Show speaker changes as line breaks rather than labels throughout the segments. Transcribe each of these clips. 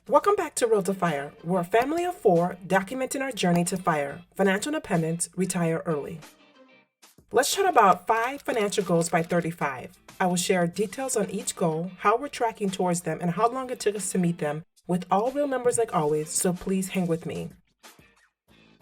Welcome back to Road to Fire. We're a family of four documenting our journey to fire, financial independence, retire early. Let's chat about 5 financial goals by 35. I will share details on each goal, how we're tracking towards them, and how long it took us to meet them, with all real numbers like always, so please hang with me.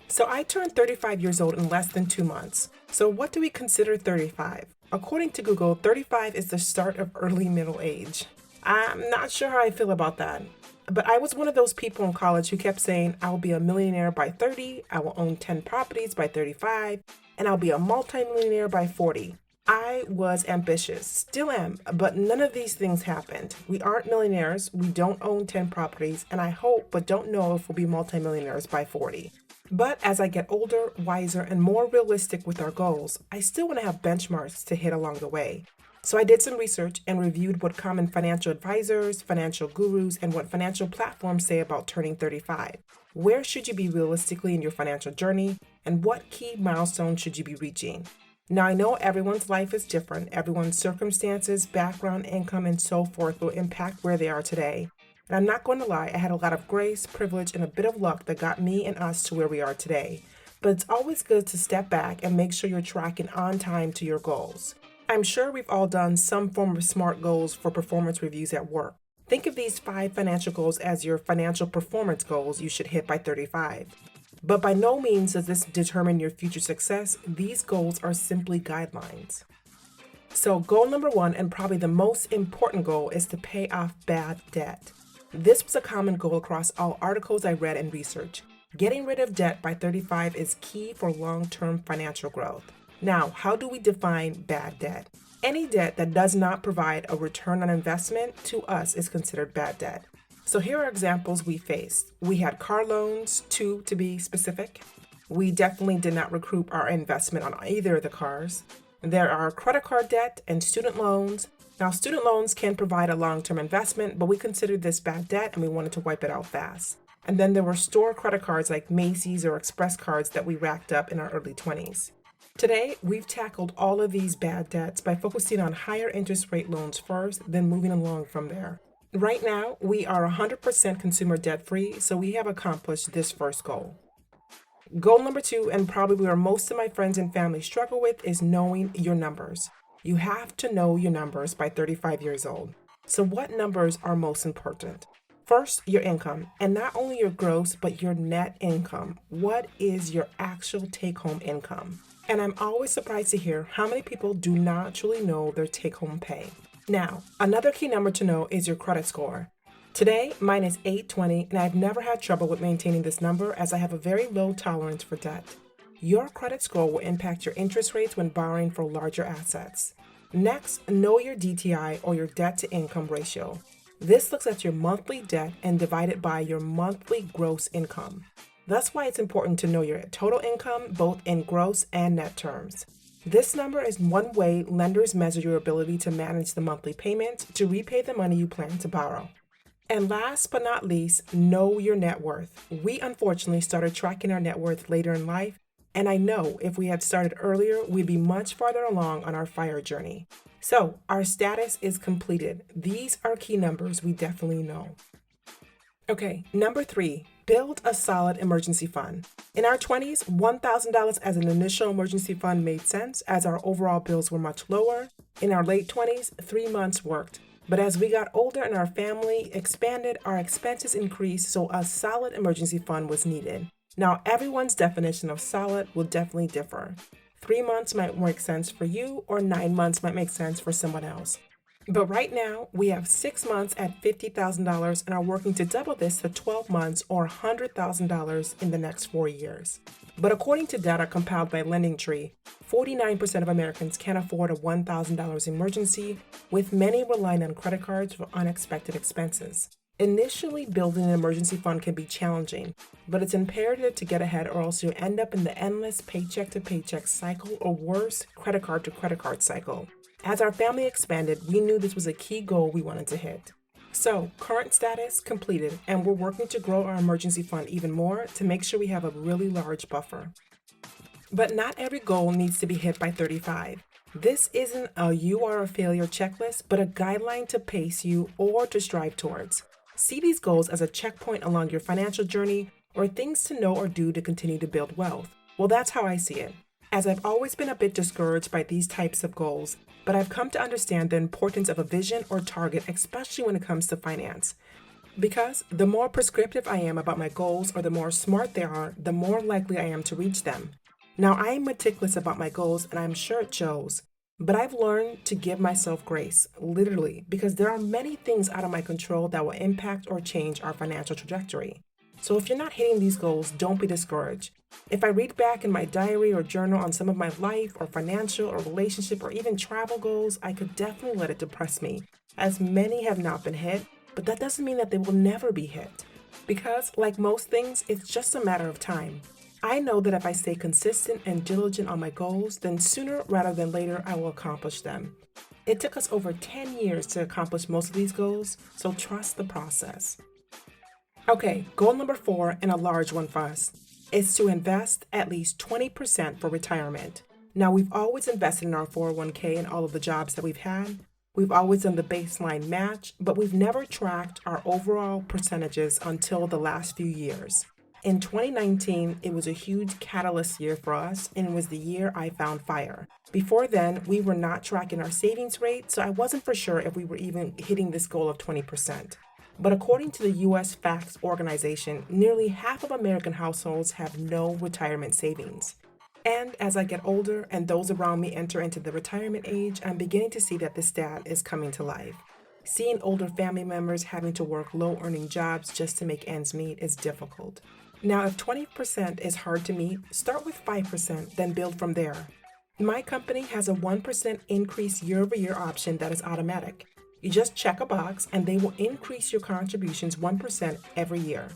So I turned 35 years old in less than 2 months. So what do we consider 35? According to Google, 35 is the start of early middle age. I'm not sure how I feel about that. But I was one of those people in college who kept saying, I will be a millionaire by 30, I will own 10 properties by 35, and I'll be a multimillionaire by 40. I was ambitious, still am, but none of these things happened. We aren't millionaires, we don't own 10 properties, and I hope but don't know if we'll be multimillionaires by 40. But as I get older, wiser, and more realistic with our goals, I still want to have benchmarks to hit along the way. So I did some research and reviewed what common financial advisors, financial gurus, and what financial platforms say about turning 35. Where should you be realistically in your financial journey, and what key milestones should you be reaching? Now, I know everyone's life is different. Everyone's circumstances, background, income, and so forth will impact where they are today. And I'm not going to lie, I had a lot of grace, privilege, and a bit of luck that got me and us to where we are today. But it's always good to step back and make sure you're tracking on time to your goals. I'm sure we've all done some form of SMART goals for performance reviews at work. Think of these 5 financial goals as your financial performance goals you should hit by 35. But by no means does this determine your future success. These goals are simply guidelines. So goal number 1, and probably the most important goal, is to pay off bad debt. This was a common goal across all articles I read and research. Getting rid of debt by 35 is key for long-term financial growth. Now, how do we define bad debt? Any debt that does not provide a return on investment to us is considered bad debt. So here are examples we faced. We had car loans, 2 to be specific. We definitely did not recoup our investment on either of the cars. There are credit card debt and student loans. Now, student loans can provide a long-term investment, but we considered this bad debt and we wanted to wipe it out fast. And then there were store credit cards like Macy's or Express cards that we racked up in our early 20s. Today, we've tackled all of these bad debts by focusing on higher interest rate loans first, then moving along from there. Right now, we are 100% consumer debt free, so we have accomplished this first goal. Goal number 2, and probably where most of my friends and family struggle with, is knowing your numbers. You have to know your numbers by 35 years old. So what numbers are most important? First, your income, and not only your gross, but your net income. What is your actual take-home income? And I'm always surprised to hear how many people do not truly know their take-home pay. Now, another key number to know is your credit score. Today, mine is 820, and I've never had trouble with maintaining this number as I have a very low tolerance for debt. Your credit score will impact your interest rates when borrowing for larger assets. Next, know your DTI, or your debt-to-income ratio. This looks at your monthly debt and divide it by your monthly gross income. That's why it's important to know your total income, both in gross and net terms. This number is one way lenders measure your ability to manage the monthly payments to repay the money you plan to borrow. And last but not least, know your net worth. We unfortunately started tracking our net worth later in life, and I know if we had started earlier, we'd be much farther along on our FIRE journey. So our status is completed. These are key numbers we definitely know. Okay, number 3, build a solid emergency fund. In our 20s, $1,000 as an initial emergency fund made sense as our overall bills were much lower. In our late 20s, 3 months worked. But as we got older and our family expanded, our expenses increased, so a solid emergency fund was needed. Now, everyone's definition of solid will definitely differ. 3 months might make sense for you, or 9 months might make sense for someone else. But right now, we have 6 months at $50,000 and are working to double this to 12 months or $100,000 in the next 4 years. But according to data compiled by LendingTree, 49% of Americans can't afford a $1,000 emergency, with many relying on credit cards for unexpected expenses. Initially, building an emergency fund can be challenging, but it's imperative to get ahead or else you end up in the endless paycheck-to-paycheck cycle, or worse, credit card-to-credit-card cycle. As our family expanded, we knew this was a key goal we wanted to hit. So, current status completed, and we're working to grow our emergency fund even more to make sure we have a really large buffer. But not every goal needs to be hit by 35. This isn't a "you are a failure" checklist, but a guideline to pace you or to strive towards. See these goals as a checkpoint along your financial journey or things to know or do to continue to build wealth. Well, that's how I see it, as I've always been a bit discouraged by these types of goals, but I've come to understand the importance of a vision or target, especially when it comes to finance. Because the more prescriptive I am about my goals or the more smart they are, the more likely I am to reach them. Now, I am meticulous about my goals and I'm sure it shows, but I've learned to give myself grace, literally, because there are many things out of my control that will impact or change our financial trajectory. So if you're not hitting these goals, don't be discouraged. If I read back in my diary or journal on some of my life or financial or relationship or even travel goals, I could definitely let it depress me, as many have not been hit, but that doesn't mean that they will never be hit. Because, like most things, it's just a matter of time. I know that if I stay consistent and diligent on my goals, then sooner rather than later I will accomplish them. It took us over 10 years to accomplish most of these goals, so trust the process. Okay, goal number 4, and a large one for us, is to invest at least 20% for retirement. Now, we've always invested in our 401k and all of the jobs that we've had. We've always done the baseline match, but we've never tracked our overall percentages until the last few years. In 2019, it was a huge catalyst year for us, and it was the year I found FIRE. Before then, we were not tracking our savings rate, so I wasn't for sure if we were even hitting this goal of 20%. But according to the US Facts Organization, nearly half of American households have no retirement savings. And as I get older and those around me enter into the retirement age, I'm beginning to see that this stat is coming to life. Seeing older family members having to work low-earning jobs just to make ends meet is difficult. Now, if 20% is hard to meet, start with 5%, then build from there. My company has a 1% increase year-over-year option that is automatic. You just check a box and they will increase your contributions 1% every year.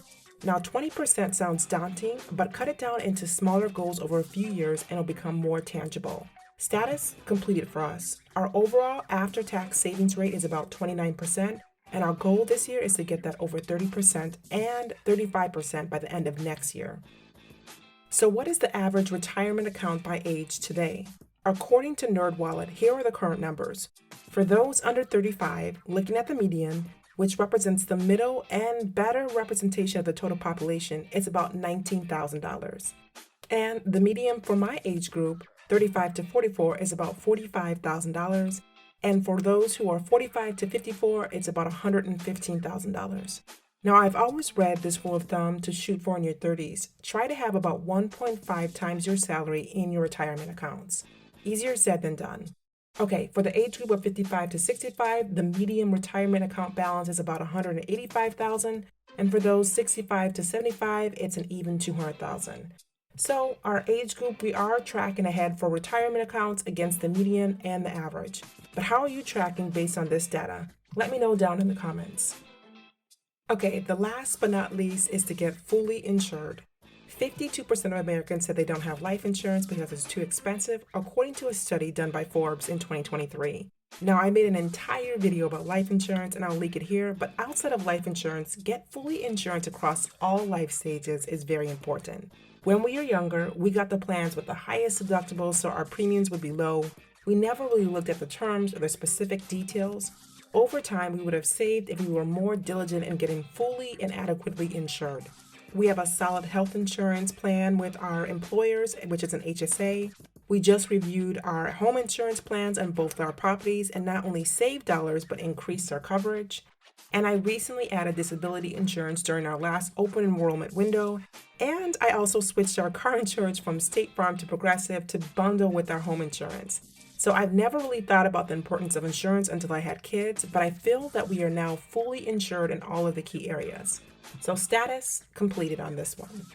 Now, 20% sounds daunting, but cut it down into smaller goals over a few years and it'll become more tangible. Status completed for us. Our overall after-tax savings rate is about 29%, and our goal this year is to get that over 30% and 35% by the end of next year. So what is the average retirement account by age today? According to NerdWallet, here are the current numbers. For those under 35, looking at the median, which represents the middle and better representation of the total population, it's about $19,000. And the median for my age group, 35 to 44, is about $45,000. And for those who are 45 to 54, it's about $115,000. Now, I've always read this rule of thumb to shoot for in your 30s. Try to have about 1.5 times your salary in your retirement accounts. Easier said than done. Okay, for the age group of 55 to 65, the median retirement account balance is about $185,000, and for those 65 to 75, it's an even $200,000. So, our age group, we are tracking ahead for retirement accounts against the median and the average. But how are you tracking based on this data? Let me know down in the comments. Okay, the last but not least is to get fully insured. 52% of Americans said they don't have life insurance because it's too expensive, according to a study done by Forbes in 2023. Now, I made an entire video about life insurance and I'll link it here, but outside of life insurance, get fully insurance across all life stages is very important. When we were younger, we got the plans with the highest deductibles so our premiums would be low. We never really looked at the terms or the specific details. Over time, we would have saved if we were more diligent in getting fully and adequately insured. We have a solid health insurance plan with our employers, which is an HSA. We just reviewed our home insurance plans on both our properties and not only saved dollars, but increased our coverage. And I recently added disability insurance during our last open enrollment window. And I also switched our car insurance from State Farm to Progressive to bundle with our home insurance. So I've never really thought about the importance of insurance until I had kids, but I feel that we are now fully insured in all of the key areas. So status completed on this one.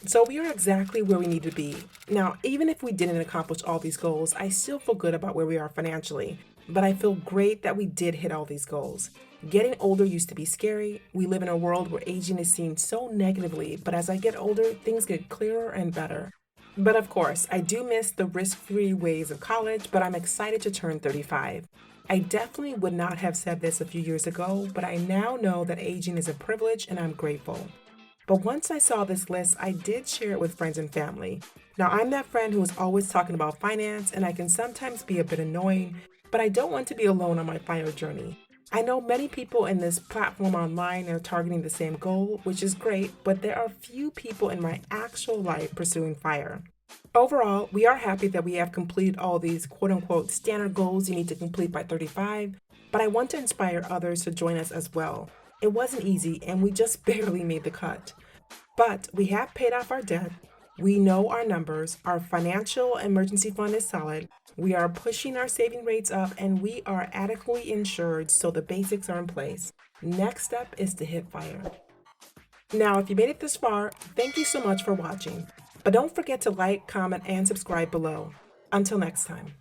So we are exactly where we need to be. Now, even if we didn't accomplish all these goals, I still feel good about where we are financially, but I feel great that we did hit all these goals. Getting older used to be scary. We live in a world where aging is seen so negatively, but as I get older, things get clearer and better. But of course, I do miss the risk-free ways of college, but I'm excited to turn 35. I definitely would not have said this a few years ago, but I now know that aging is a privilege and I'm grateful. But once I saw this list, I did share it with friends and family. Now, I'm that friend who is always talking about finance, and I can sometimes be a bit annoying, but I don't want to be alone on my FIRE journey. I know many people in this platform online are targeting the same goal, which is great, but there are few people in my actual life pursuing FIRE. Overall, we are happy that we have completed all these quote unquote standard goals you need to complete by 35, but I want to inspire others to join us as well. It wasn't easy and we just barely made the cut. But we have paid off our debt. We know our numbers. Our financial emergency fund is solid. We are pushing our saving rates up and we are adequately insured, so the basics are in place. Next step is to hit FIRE. Now, if you made it this far, thank you so much for watching. But don't forget to like, comment, and subscribe below. Until next time.